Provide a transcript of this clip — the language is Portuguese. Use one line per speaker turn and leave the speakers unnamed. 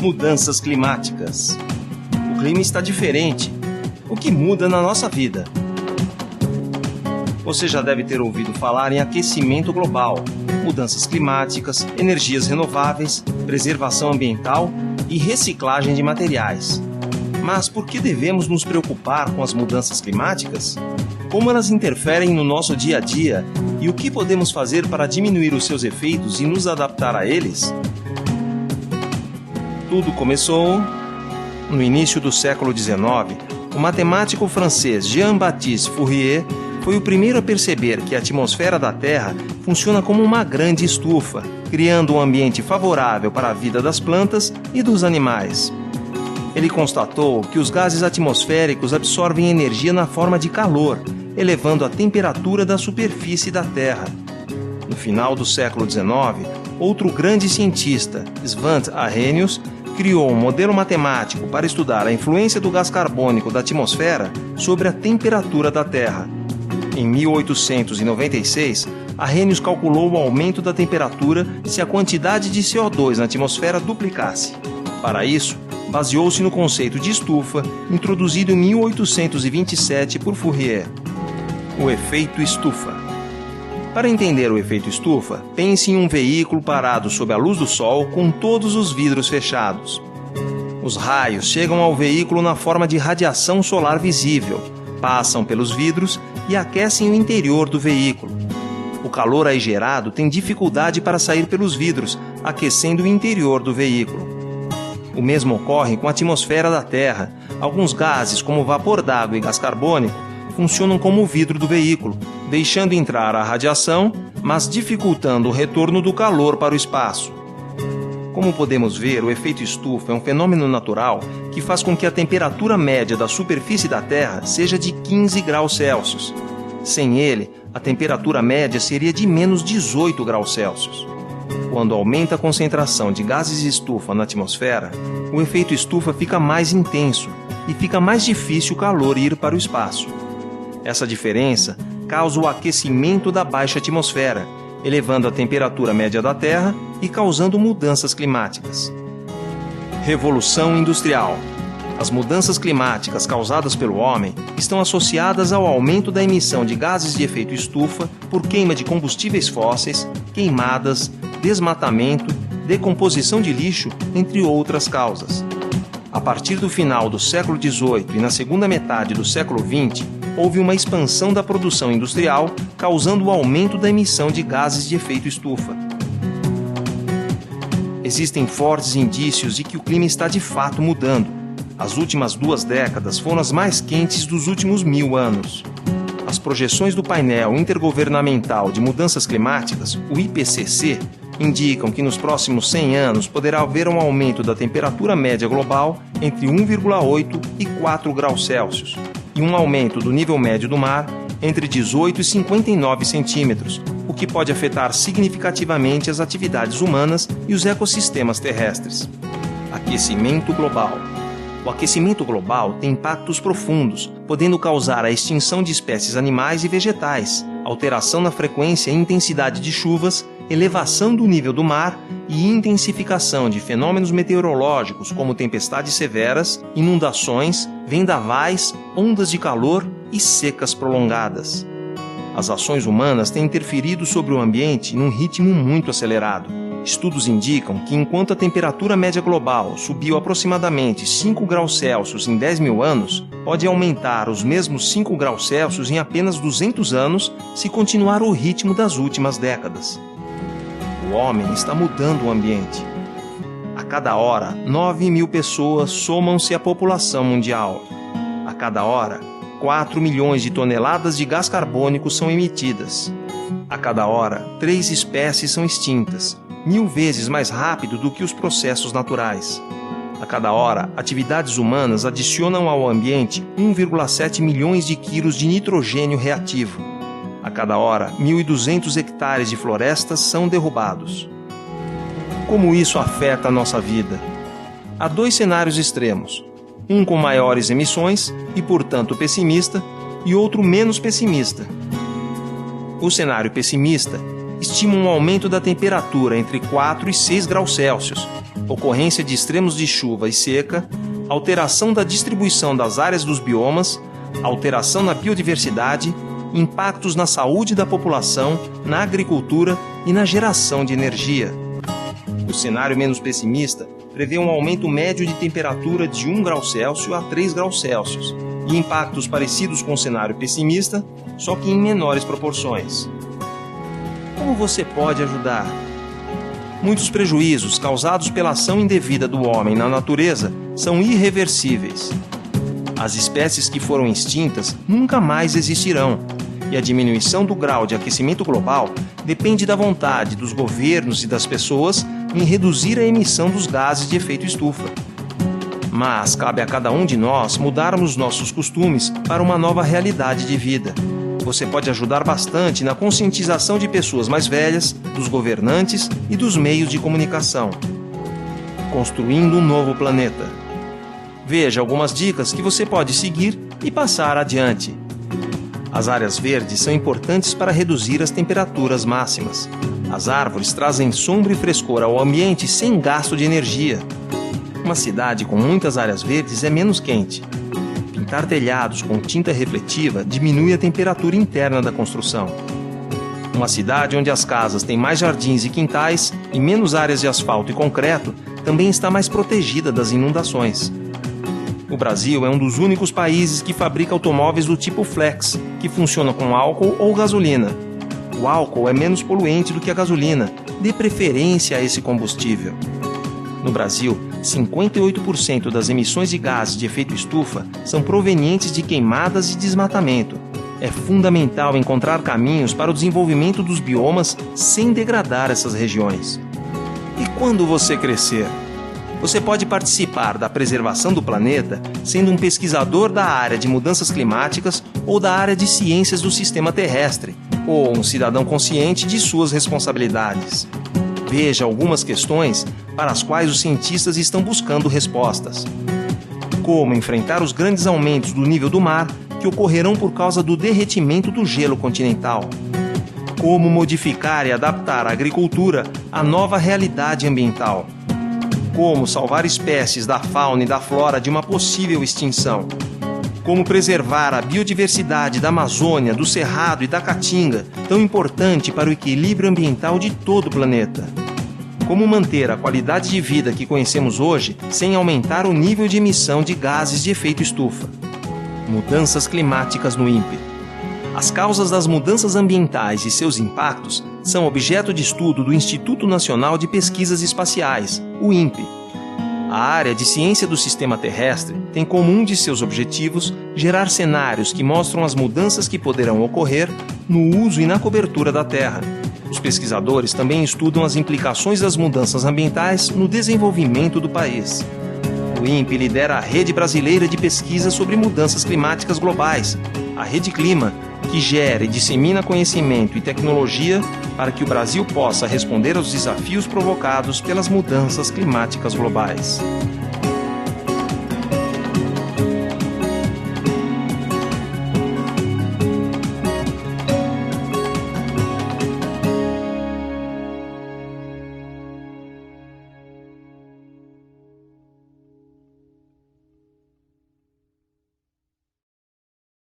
Mudanças climáticas. O clima está diferente. O que muda na nossa vida? Você já deve ter ouvido falar em aquecimento global, mudanças climáticas, energias renováveis, preservação ambiental e reciclagem de materiais. Mas por que devemos nos preocupar com as mudanças climáticas? Como elas interferem no nosso dia a dia e o que podemos fazer para diminuir os seus efeitos e nos adaptar a eles? Tudo começou no início do século XIX. O matemático francês Jean-Baptiste Fourier foi o primeiro a perceber que a atmosfera da Terra funciona como uma grande estufa, criando um ambiente favorável para a vida das plantas e dos animais. Ele constatou que os gases atmosféricos absorvem energia na forma de calor, elevando a temperatura da superfície da Terra. No final do século XIX, outro grande cientista, Svante Arrhenius, criou um modelo matemático para estudar a influência do gás carbônico da atmosfera sobre a temperatura da Terra. Em 1896, Arrhenius calculou o aumento da temperatura se a quantidade de CO2 na atmosfera duplicasse. Para isso, baseou-se no conceito de estufa, introduzido em 1827 por Fourier. O efeito estufa. Para entender o efeito estufa, pense em um veículo parado sob a luz do sol com todos os vidros fechados. Os raios chegam ao veículo na forma de radiação solar visível, passam pelos vidros e aquecem o interior do veículo. O calor aí gerado tem dificuldade para sair pelos vidros, aquecendo o interior do veículo. O mesmo ocorre com a atmosfera da Terra. Alguns gases, como vapor d'água e gás carbônico, funcionam como o vidro do veículo, deixando entrar a radiação, mas dificultando o retorno do calor para o espaço. Como podemos ver, o efeito estufa é um fenômeno natural que faz com que a temperatura média da superfície da Terra seja de 15 graus Celsius. Sem ele, a temperatura média seria de menos 18 graus Celsius. Quando aumenta a concentração de gases estufa na atmosfera, o efeito estufa fica mais intenso e fica mais difícil o calor ir para o espaço. Essa diferença causa o aquecimento da baixa atmosfera, elevando a temperatura média da Terra e causando mudanças climáticas. Revolução Industrial. As mudanças climáticas causadas pelo homem estão associadas ao aumento da emissão de gases de efeito estufa por queima de combustíveis fósseis, queimadas, desmatamento, decomposição de lixo, entre outras causas. A partir do final do século XVIII e na segunda metade do século XX, houve uma expansão da produção industrial, causando o aumento da emissão de gases de efeito estufa. Existem fortes indícios de que o clima está de fato mudando. As últimas 2 décadas foram as mais quentes dos últimos 1000 anos. As projeções do Painel Intergovernamental de Mudanças Climáticas, o IPCC, indicam que nos próximos 100 anos poderá haver um aumento da temperatura média global entre 1,8 e 4 graus Celsius, e um aumento do nível médio do mar entre 18 e 59 centímetros, o que pode afetar significativamente as atividades humanas e os ecossistemas terrestres. Aquecimento global. O aquecimento global tem impactos profundos, podendo causar a extinção de espécies animais e vegetais, alteração na frequência e intensidade de chuvas, elevação do nível do mar e intensificação de fenômenos meteorológicos como tempestades severas, inundações, vendavais, ondas de calor e secas prolongadas. As ações humanas têm interferido sobre o ambiente num ritmo muito acelerado. Estudos indicam que enquanto a temperatura média global subiu aproximadamente 5 graus Celsius em 10.000 anos, pode aumentar os mesmos 5 graus Celsius em apenas 200 anos se continuar o ritmo das últimas décadas. O homem está mudando o ambiente. A cada hora, 9.000 pessoas somam-se à população mundial. A cada hora, 4 milhões de toneladas de gás carbônico são emitidas. A cada hora, 3 espécies são extintas, 1000 vezes mais rápido do que os processos naturais. A cada hora, atividades humanas adicionam ao ambiente 1,7 milhões de quilos de nitrogênio reativo. A cada hora, 1.200 hectares de florestas são derrubados. Como isso afeta a nossa vida? Há 2 cenários extremos. Um com maiores emissões e, portanto, pessimista, e outro menos pessimista. O cenário pessimista estima um aumento da temperatura entre 4 e 6 graus Celsius, ocorrência de extremos de chuva e seca, alteração da distribuição das áreas dos biomas, alteração na biodiversidade, impactos na saúde da população, na agricultura e na geração de energia. O cenário menos pessimista prevê um aumento médio de temperatura de 1 grau Celsius a 3 graus Celsius e impactos parecidos com o cenário pessimista, só que em menores proporções. Como você pode ajudar? Muitos prejuízos causados pela ação indevida do homem na natureza são irreversíveis. As espécies que foram extintas nunca mais existirão, e a diminuição do grau de aquecimento global depende da vontade dos governos e das pessoas em reduzir a emissão dos gases de efeito estufa. Mas cabe a cada um de nós mudarmos nossos costumes para uma nova realidade de vida. Você pode ajudar bastante na conscientização de pessoas mais velhas, dos governantes e dos meios de comunicação. Construindo um novo planeta. Veja algumas dicas que você pode seguir e passar adiante. As áreas verdes são importantes para reduzir as temperaturas máximas. As árvores trazem sombra e frescor ao ambiente sem gasto de energia. Uma cidade com muitas áreas verdes é menos quente. Pintar telhados com tinta refletiva diminui a temperatura interna da construção. Uma cidade onde as casas têm mais jardins e quintais e menos áreas de asfalto e concreto também está mais protegida das inundações. O Brasil é um dos únicos países que fabrica automóveis do tipo flex, que funcionam com álcool ou gasolina. O álcool é menos poluente do que a gasolina, dê preferência a esse combustível. No Brasil, 58% das emissões de gases de efeito estufa são provenientes de queimadas e desmatamento. É fundamental encontrar caminhos para o desenvolvimento dos biomas sem degradar essas regiões. E quando você crescer? Você pode participar da preservação do planeta sendo um pesquisador da área de mudanças climáticas ou da área de ciências do sistema terrestre, ou um cidadão consciente de suas responsabilidades. Veja algumas questões para as quais os cientistas estão buscando respostas. Como enfrentar os grandes aumentos do nível do mar que ocorrerão por causa do derretimento do gelo continental? Como modificar e adaptar a agricultura à nova realidade ambiental? Como salvar espécies da fauna e da flora de uma possível extinção? Como preservar a biodiversidade da Amazônia, do Cerrado e da Caatinga, tão importante para o equilíbrio ambiental de todo o planeta? Como manter a qualidade de vida que conhecemos hoje sem aumentar o nível de emissão de gases de efeito estufa? Mudanças climáticas no INPE. As causas das mudanças ambientais e seus impactos são objeto de estudo do Instituto Nacional de Pesquisas Espaciais, o INPE. A área de ciência do sistema terrestre tem como um de seus objetivos gerar cenários que mostram as mudanças que poderão ocorrer no uso e na cobertura da Terra. Os pesquisadores também estudam as implicações das mudanças ambientais no desenvolvimento do país. O INPE lidera a Rede Brasileira de Pesquisa sobre Mudanças Climáticas Globais, a Rede Clima, que gera e dissemina conhecimento e tecnologia para que o Brasil possa responder aos desafios provocados pelas mudanças climáticas globais.